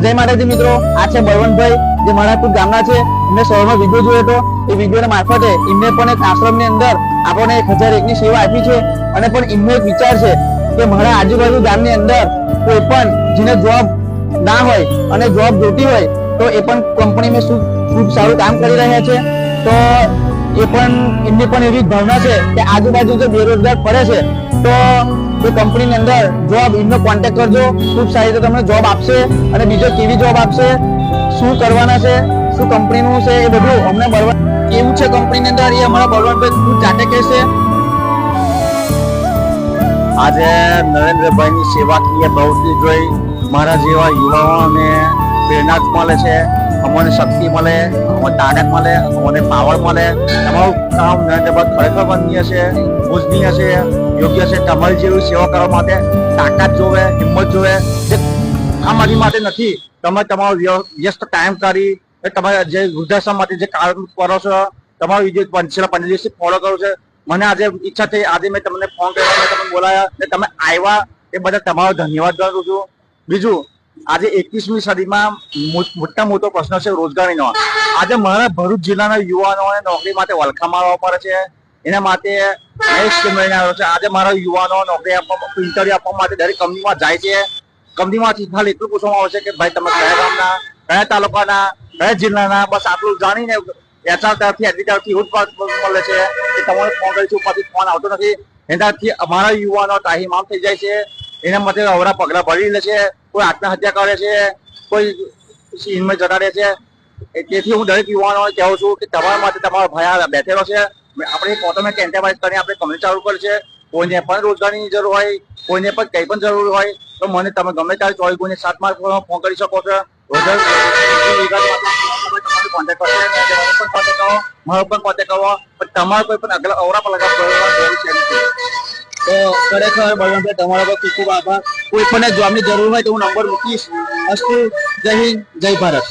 જય માતાજી મિત્રો, આ છે બળવંતભાઈ જે મારાપુર ગામના છે. એમને સવારનો વિડીયો જોયો હતો. એ વિડીયોના મારફતે એમને પણ એક આશ્રમની અંદર આપણને 1001 ની સેવા આપી છે. અને પણ એમનો એક વિચાર છે કે મારા આજુબાજુ ગામની અંદર કોઈ પણ જેને જોબ ના હોય અને જોબ જોતી હોય તો એ પણ કંપનીમાં ખૂબ સારું કામ કરી રહ્યા છે. તો એ પણ એમની પણ એવી ભાવના છે કે આજુબાજુ જે બેરોજગાર પડે છે તો એ કંપનીની અંદર જોબ એમનો કોન્ટેક્ટ કરજો. ખૂબ સારી રીતે તમને જોબ આપશે. અને બીજો કેવી જોબ આપશે, શું કરવાના છે, શું કંપનીનું છે, એ બધું અમને કેવું છે કંપનીની અંદર એ અમારા બળવંતભાઈ ખૂબ જાતે કહેશે. આજે નરેન્દ્રભાઈની સેવાકીય પ્રવૃત્તિ જોઈ મારા જેવા યુવાઓને પ્રેરણા જ મળે છે. અમને શક્તિ મળે, અમને તાકાત મળે, અમને પાવર મળે. તમારું કામ નરેન્દ્રભાઈ ખરેખર વંદનીય છે, પૂજનીય છે, યોગ્ય છે. તમારી જેવી સેવા કરવા માટે તાકાત જોવે, હિંમત જોવે. જે આ મારી માટે નથી, તમે તમારો વ્યસ્ત ટાઈમ કાઢી તમે જે વૃદ્ધાશ્રમ માટે જે કાર્ય કરો છો, તમારો વિડીયો છેલ્લા 15 દિવસથી ફોલો કરો છો. મને આજે ઈચ્છા થઈ, આજે મેં તમને ફોન કર્યો, મેં તમને બોલાયા ને તમે આવ્યા, એ બધા તમારો ધન્યવાદ કરું છું. બીજું, આજે 21મી સદીમાં મોટા મોટો પ્રશ્ન છે રોજગારીનો. આજે મારા ભરૂચ જિલ્લાના યુવાનોને નોકરી માટે વલખા મારવા પડે છે. એના માટે સ્કીમ લઈને આવ્યો છે. આજે મારા યુવાનો નોકરી આપવા, ઇન્ટરવ્યુ આપવા માટે દરેક કંપનીમાં જાય છે. કંપનીમાંથી ખાલી એટલું પૂછવામાં આવે છે કે ભાઈ તમે કયા ગામના, કયા તાલુકાના, કયા જિલ્લાના, બસ આટલું જાણીને એચઆર તરફથી એડમિટ તરફથી એવું જ મળે છે કે તમારે ફોન કરીશું, પછી ફોન આવતો નથી. એનાથી અમારા યુવાનો તાહીમામ થઈ જાય છે. એના માટે અવરા પગલા ભરી લે છે. કોઈ આત્મહત્યા કરે છે, કોઈ સીનમાં જતા રહે છે. તેથી હું દરેક યુવાનોને કહું છું કે તમારા માટે તમારો ભાઈ બેઠેલો છે. આપણે ઓટોમેટિક એન્ટરપ્રાઇઝ કરીને આપણે કંપની ચાલુ કરી છે. કોઈને પણ રોજગારીની જરૂર હોય, કોઈને પણ કંઈ પણ જરૂર હોય તો મને તમે ગમે ત્યારે 24/7 ફોન કરી શકો છો. કોન્ટેક્ટ કરો, મારો પણ કોન્ટેક્ટ કરો, પણ તમારે કોઈ પણ અવરા પગલા જરૂર છે નથી. તો ખરેખર બળવંતભાઈ તમારા પર ખૂબ ખૂબ આભાર. કોઈ પણ જોબની જરૂર હોય તો હું નંબર મૂકીશ. અસ્તુ, જય હિન્દ, જય ભારત.